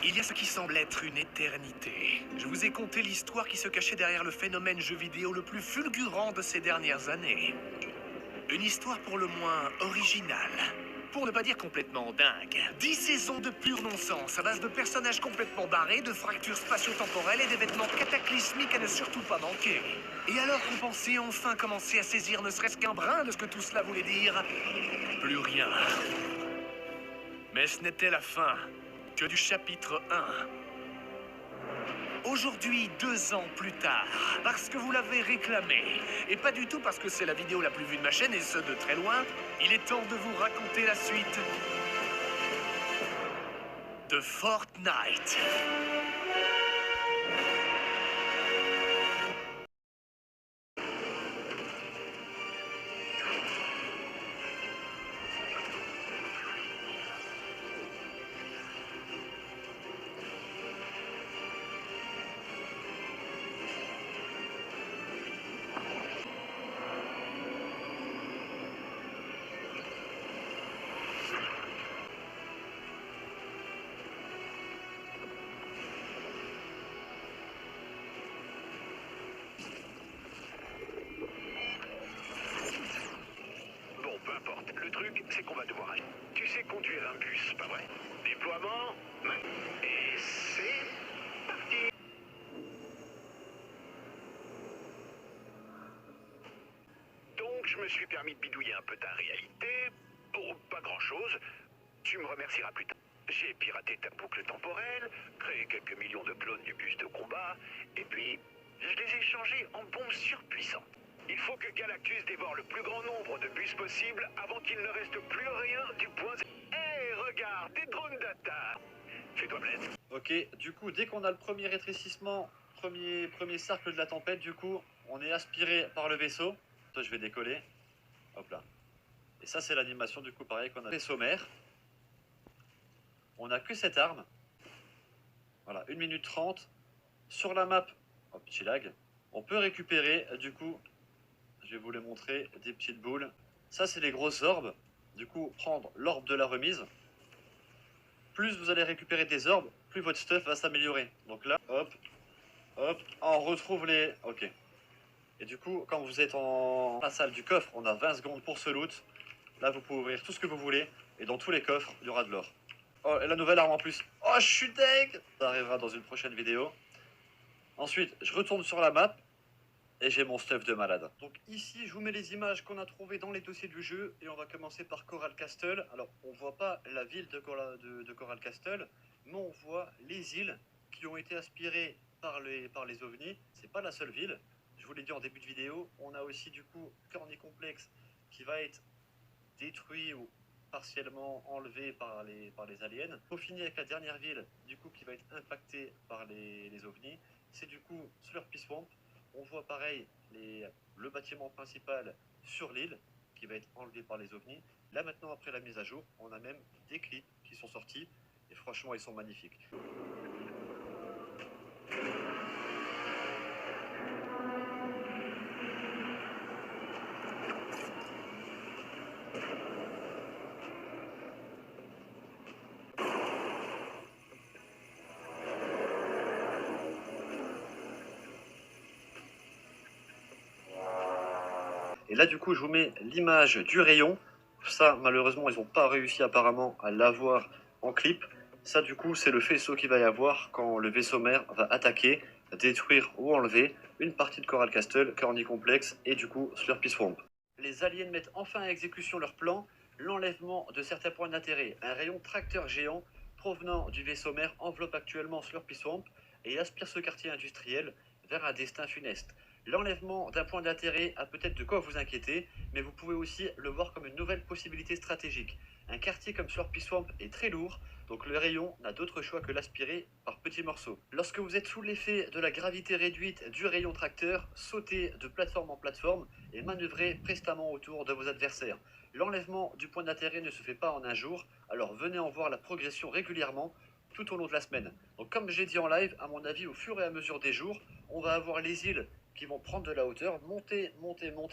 Il y a ce qui semble être une éternité. Je vous ai conté l'histoire qui se cachait derrière le phénomène jeu vidéo le plus fulgurant de ces dernières années. Une histoire pour le moins originale. Pour ne pas dire complètement dingue. 10 saisons de pur non-sens à base de personnages complètement barrés, de fractures spatio-temporelles et d'événements cataclysmiques à ne surtout pas manquer. Et alors qu'on pensait enfin commencer à saisir ne serait-ce qu'un brin de ce que tout cela voulait dire, plus rien. Mais ce n'était la fin que du chapitre 1. Aujourd'hui, 2 ans plus tard, parce que vous l'avez réclamé, et pas du tout parce que c'est la vidéo la plus vue de ma chaîne, et ce de très loin, il est temps de vous raconter la suite de Fortnite. Le truc, c'est qu'on va devoir agir. Tu sais conduire un bus, pas vrai? Déploiement, et c'est parti. Donc, je me suis permis de bidouiller un peu ta réalité, pour pas grand-chose. Tu me remercieras plus tard. J'ai piraté ta boucle temporelle, créé quelques millions de clones du bus de combat, et puis, je les ai changés en bombes surpuissantes. Il faut que Galactus dévore le plus grand nombre de bus possible avant qu'il ne reste plus rien du point zéro. Hé, regarde, des drones d'attaque. Fais-toi plaisir. Ok, du coup, dès qu'on a le premier rétrécissement, premier cercle de la tempête, du coup, on est aspiré par le vaisseau. Toi, je vais décoller. Hop là. Et ça, c'est l'animation, du coup, pareil qu'on a. Vaisseau mère. On n'a que cette arme. Voilà, 1 minute 30. Sur la map, oh, petit lag, on peut récupérer, du coup, je vais vous les montrer, des petites boules. Ça, c'est les grosses orbes. Du coup, prendre l'orbe de la remise. Plus vous allez récupérer des orbes, plus votre stuff va s'améliorer. Donc là, hop, hop, on retrouve les... Ok. Et du coup, quand vous êtes en la salle du coffre, on a 20 secondes pour ce loot. Là, vous pouvez ouvrir tout ce que vous voulez. Et dans tous les coffres, il y aura de l'or. Oh, et la nouvelle arme en plus. Oh, je suis deg! Ça arrivera dans une prochaine vidéo. Ensuite, je retourne sur la map. Et j'ai mon stuff de malade. Donc ici, je vous mets les images qu'on a trouvées dans les dossiers du jeu. Et on va commencer par Coral Castle. Alors, on voit pas la ville de Coral Castle, mais on voit les îles qui ont été aspirées par les ovnis. C'est pas la seule ville. Je vous l'ai dit en début de vidéo. On a aussi du coup Corny Complex qui va être détruit ou partiellement enlevé par les aliens. On finit avec la dernière ville du coup qui va être impactée par les ovnis. C'est du coup Slurpy Swamp. On voit pareil le bâtiment principal sur l'île qui va être enlevé par les ovnis. Là maintenant, après la mise à jour, on a même des clips qui sont sortis et franchement ils sont magnifiques. Et là, du coup, je vous mets l'image du rayon. Ça, malheureusement, ils n'ont pas réussi apparemment à l'avoir en clip. Ça, du coup, c'est le faisceau qu'il va y avoir quand le vaisseau mère va attaquer, détruire ou enlever une partie de Coral Castle, Corny Complex et du coup Slurpy Swamp. Les aliens mettent enfin à exécution leur plan, l'enlèvement de certains points d'intérêt. Un rayon tracteur géant provenant du vaisseau mère enveloppe actuellement Slurpy Swamp et aspire ce quartier industriel vers un destin funeste. L'enlèvement d'un point d'intérêt a peut-être de quoi vous inquiéter, mais vous pouvez aussi le voir comme une nouvelle possibilité stratégique. Un quartier comme Slurpy Swamp est très lourd, donc le rayon n'a d'autre choix que l'aspirer par petits morceaux. Lorsque vous êtes sous l'effet de la gravité réduite du rayon tracteur, sautez de plateforme en plateforme et manœuvrez prestamment autour de vos adversaires. L'enlèvement du point d'intérêt ne se fait pas en un jour, alors venez en voir la progression régulièrement tout au long de la semaine. Donc comme j'ai dit en live, à mon avis, au fur et à mesure des jours, on va avoir les îles qui vont prendre de la hauteur, monter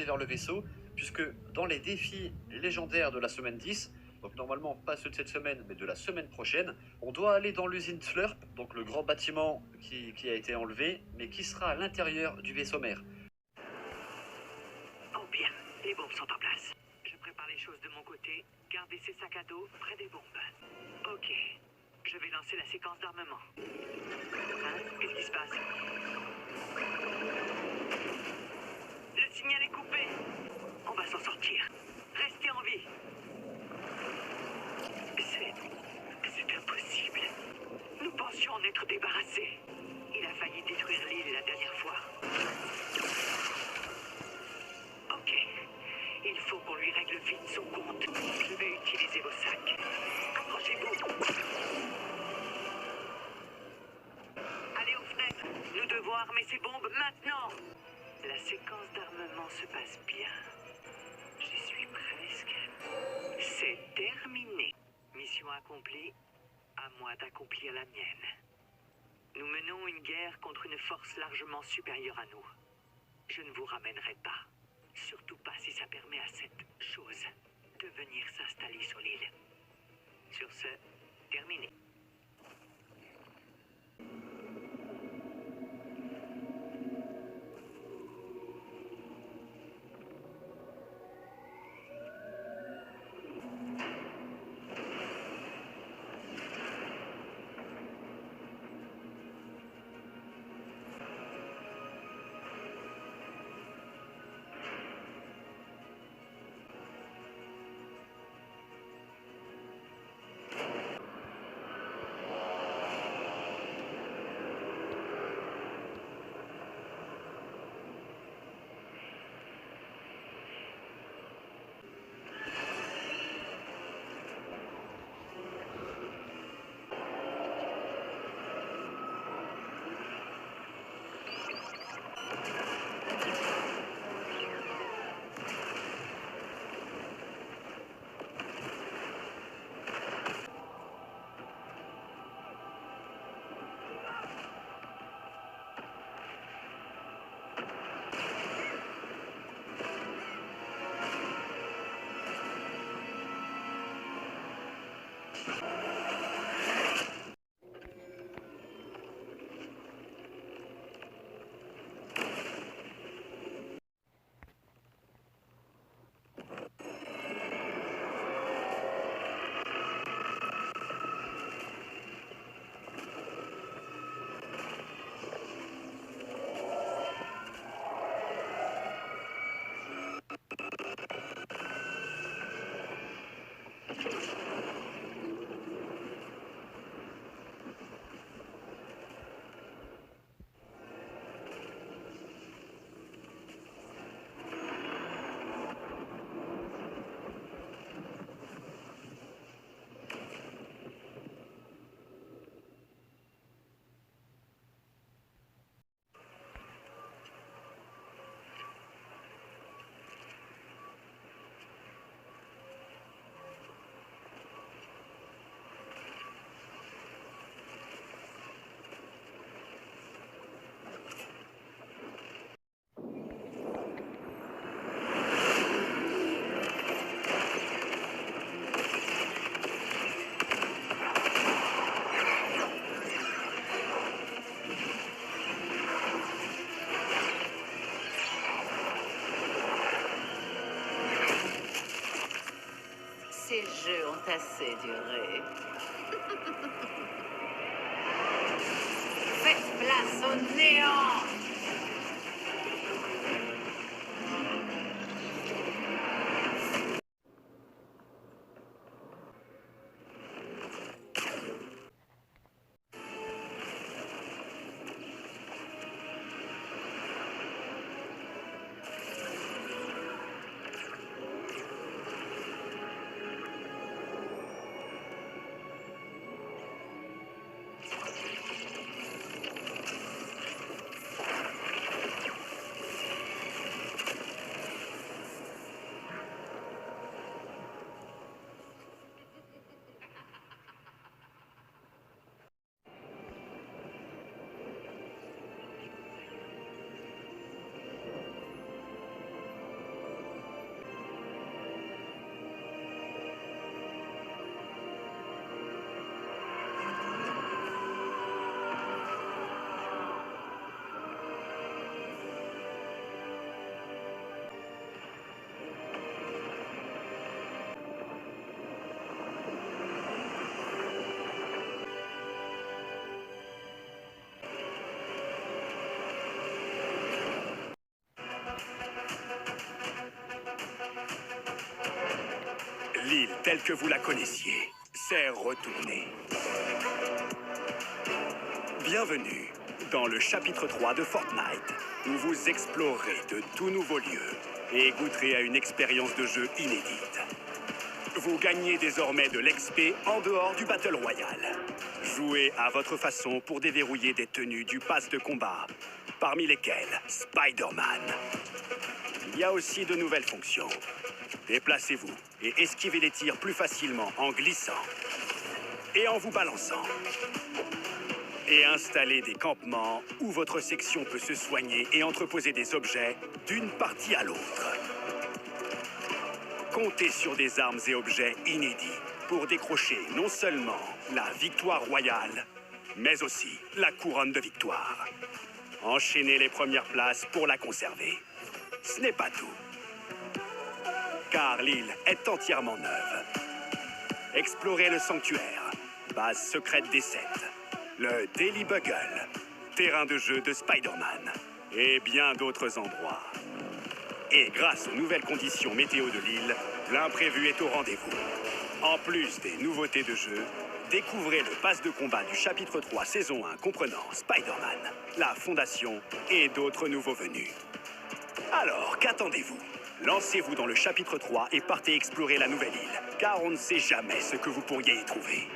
vers le vaisseau, puisque dans les défis légendaires de la semaine 10, donc normalement pas ceux de cette semaine, mais de la semaine prochaine. On doit aller dans l'usine Slurp, donc le grand bâtiment qui a été enlevé, mais qui sera à l'intérieur du vaisseau mère. Oh bien, les bombes sont en place. Je prépare les choses de mon côté. Gardez ces sacs à dos près des bombes. Ok, je vais lancer la séquence d'armement. Hein? Qu'est-ce qui se passe? Le signal est coupé. On va s'en sortir. Restez en vie. C'est impossible. Nous pensions en être débarrassés. Il a failli détruire l'île la dernière fois. Ok. Il faut qu'on lui règle vite son compte. Je vais utiliser vos sacs. Accrochez-vous. Allez aux fenêtres. Nous devons armer ces bombes maintenant. La séquence d'armement se passe bien. J'y suis presque. C'est terminé. Mission accomplie. À moi d'accomplir la mienne. Nous menons une guerre contre une force largement supérieure à nous. Je ne vous ramènerai pas. Surtout pas si ça permet à cette chose de venir s'installer sur l'île. Sur ce, terminé. Ces jeux ont assez duré. Faites place au néant! telle que vous la connaissiez s'est retournée. Bienvenue dans le chapitre 3 de Fortnite, où vous explorerez de tout nouveaux lieux et goûterez à une expérience de jeu inédite. Vous gagnez désormais de l'XP en dehors du Battle Royale. Jouez à votre façon pour déverrouiller des tenues du pass de combat, parmi lesquelles Spider-Man. Il y a aussi de nouvelles fonctions. Déplacez-vous et esquivez les tirs plus facilement en glissant et en vous balançant. Et installez des campements où votre section peut se soigner et entreposer des objets d'une partie à l'autre. Comptez sur des armes et objets inédits pour décrocher non seulement la victoire royale, mais aussi la couronne de victoire. Enchaînez les premières places pour la conserver. Ce n'est pas tout, car l'île est entièrement neuve. Explorez le sanctuaire, base secrète des 7, le Daily Bugle, terrain de jeu de Spider-Man, et bien d'autres endroits. Et grâce aux nouvelles conditions météo de l'île, l'imprévu est au rendez-vous. En plus des nouveautés de jeu, découvrez le pass de combat du chapitre 3 saison 1 comprenant Spider-Man, la Fondation et d'autres nouveaux venus. Alors, qu'attendez-vous? Lancez-vous dans le chapitre 3 et partez explorer la nouvelle île, car on ne sait jamais ce que vous pourriez y trouver.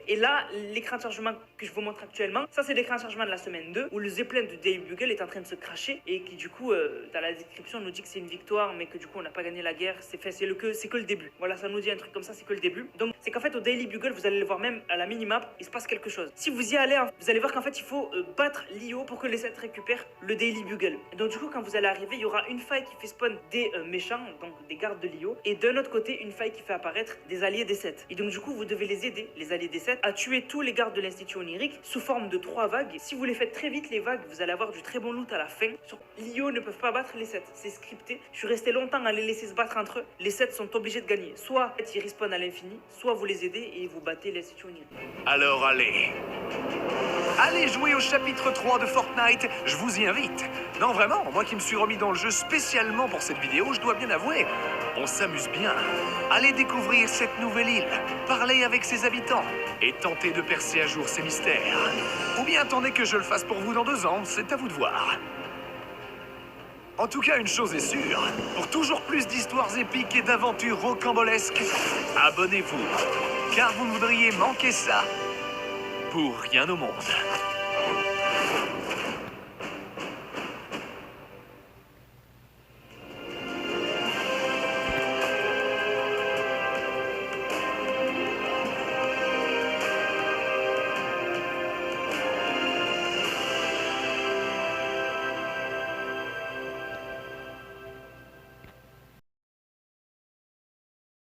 Et là, l'écran de chargement que je vous montre actuellement, ça c'est l'écran de chargement de la semaine 2, où le Zeppelin de Daily Bugle est en train de se cracher et qui du coup, dans la description, nous dit que c'est une victoire, mais que du coup on n'a pas gagné la guerre, c'est que le début. Voilà, ça nous dit un truc comme ça, c'est que le début. Donc c'est qu'en fait au Daily Bugle, vous allez le voir même à la minimap, il se passe quelque chose. Si vous y allez, vous allez voir qu'en fait il faut battre l'IO pour que les 7 récupèrent le Daily Bugle. Et donc du coup, quand vous allez arriver, il y aura une faille qui fait spawn des méchants, donc des gardes de l'IO, et d'un autre côté, une faille qui fait apparaître des alliés des 7. Et donc du coup, vous devez les aider, les alliés des 7, à tuer tous les gardes de l'Institut Onirique sous forme de 3 vagues. Si vous les faites très vite, les vagues, vous allez avoir du très bon loot à la fin. L'IO ne peuvent pas battre les 7, c'est scripté. Je suis resté longtemps à les laisser se battre entre eux. Les 7 sont obligés de gagner. Soit ils respawnent à l'infini, soit vous les aidez et vous battez l'Institut Onirique. Alors allez. Allez jouer au chapitre 3 de Fortnite, je vous y invite. Non vraiment, moi qui me suis remis dans le jeu spécialement pour cette vidéo, je dois bien avouer, on s'amuse bien. Allez découvrir cette nouvelle île, parlez avec ses habitants et tentez de percer à jour ses mystères. Ou bien attendez que je le fasse pour vous dans 2 ans, c'est à vous de voir. En tout cas, une chose est sûre, pour toujours plus d'histoires épiques et d'aventures rocambolesques, abonnez-vous, car vous ne voudriez manquer ça pour rien au monde.